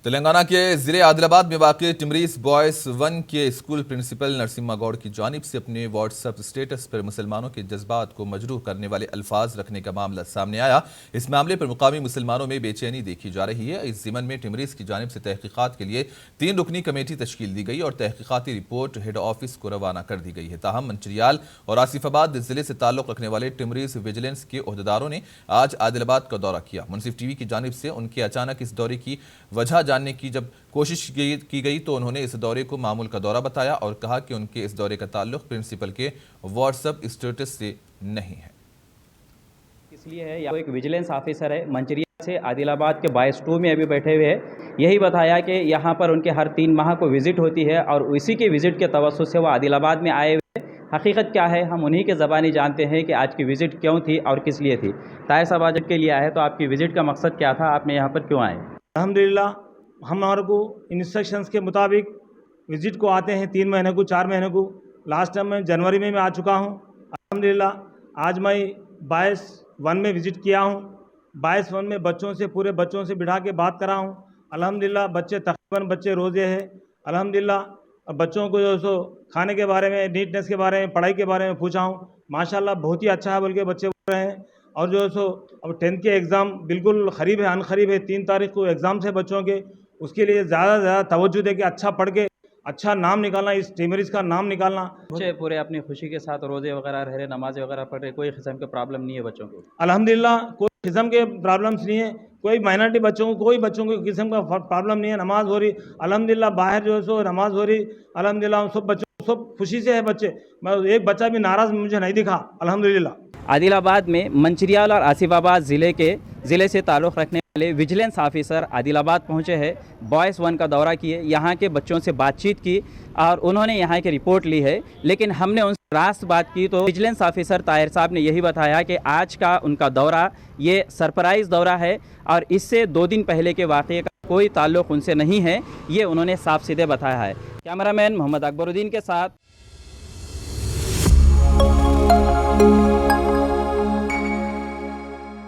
तेलंगाना के जिले आदिलाबाद में वाक़ टिमरीज बॉयज 1 के स्कूल प्रिंसिपल नरसिम्हा गौड़ की जानिब से अपने व्हाट्सएप स्टेटस पर मुसलमानों के जज्बात को मजरूह करने वाले अल्फाज रखने का मामला सामने आया। इस मामले पर मुकामी मुसलमानों में बेचैनी देखी जा रही है। इस ज़िमन में टिमरीज की जानिब से तहकीकात के लिए 3 रुकनी कमेटी तश्कील दी गई और तहकीकाती रिपोर्ट हेड ऑफिस को रवाना कर दी गई है। ताहम मंचिरियाल और आसिफाबाद जिले से ताल्लुक़ रखने वाले टिमरीज विजिलेंस के ओहदेदारों ने आज आदिलाबाद का दौरा किया। मुनसिफ टीवी की जानिब से उनके अचानक इस दौरे की वजह जानने की जब कोशिश की गई तो उन्होंने इस दौरे को मामूल का दौरा बताया और कहा कि उनके इस दौरे का ताल्लुक प्रिंसिपल के व्हाट्सएप स्टेटस से नहीं है। इसलिए है या एक विजिलेंस ऑफिसर है मंचरिया से आदिलाबाद के बॉयज 2 में अभी बैठे हुए हैं। यही बताया कि यहाँ पर उनके हर 3 माह को विजिट होती है और उसी के विजिट के तवज्जुह से वो आदिलाबाद में आए हुए हैं। हकीकत क्या है हम उन्हीं के ज़बानी जानते हैं कि आज की विजिट क्यों थी और किस लिए थी। ताहिर साहब आज के लिए आए तो आपकी विजिट का मकसद क्या था, आपने यहाँ पर क्यों आए? अल्हम्दुलिल्लाह हमारे को इंस्ट्रक्शंस के मुताबिक विज़िट को आते हैं 3 महीने को 4 महीने को। लास्ट टाइम मैं जनवरी में आ चुका हूँ। अल्हम्दुलिल्लाह आज मैं बॉयज़ 1 में विज़िट किया हूँ। बॉयज़ 1 में बच्चों से पूरे बच्चों से बिठा के बात करा हूँ। अल्हम्दुलिल्लाह बच्चे तकरीबन बच्चे रोज़े हैं। अल्हम्दुलिल्लाह बच्चों को जो सो खाने के बारे में, नीटनेस के बारे में, पढ़ाई के बारे में पूछा हूँ। माशाल्लाह बहुत ही अच्छा है बोल के बच्चे बोल रहे हैं। और जो सो अब 10th के एग्ज़ाम बिल्कुल करीब है, अनकरीब है। 3 तारीख को एग्ज़ाम्स है बच्चों के। उसके लिए ज़्यादा से ज़्यादा तवज्जो दे के अच्छा पढ़ के अच्छा नाम निकालना, इस टिमरीज का नाम निकालना। बच्चे पूरे अपनी खुशी के साथ रोज़े वगैरह रह रहे, नमाज़ें वगैरह पढ़ रहे, कोई किस्म का प्रॉब्लम नहीं है बच्चों को? अल्हम्दुलिल्लाह कोई किस्म के प्रॉब्लम्स नहीं है। कोई माइनॉरिटी बच्चों को कोई बच्चों को किस्म का प्रॉब्लम नहीं है। नमाज़ हो रही अल्हम्दुलिल्लाह, बाहर जो है सो नमाज़ हो रही अल्हम्दुलिल्लाह। सब बच्चों सब खुशी से है बच्चे। मैं एक बच्चा भी नाराज़ मुझे नहीं दिखा अल्हम्दुलिल्लाह। आदिलाबाद में मंचिरियाल और आसिफाबाद ज़िले से ताल्लुक़ रखने वाले विजिलेंस ऑफिसर आदिलाबाद पहुंचे हैं। बॉयज़ 1 का दौरा किए, यहाँ के बच्चों से बातचीत की और उन्होंने यहाँ की रिपोर्ट ली है। लेकिन हमने उनसे रास्त बात की तो विजिलेंस ऑफिसर ताहिर साहब ने यही बताया कि आज का उनका दौरा ये सरप्राइज़ दौरा है और इससे 2 दिन पहले के वाक़े का कोई ताल्लुक़ उनसे नहीं है, ये उन्होंने साफ सीधे बताया है। कैमरामैन मोहम्मद अकबरुद्दीन के साथ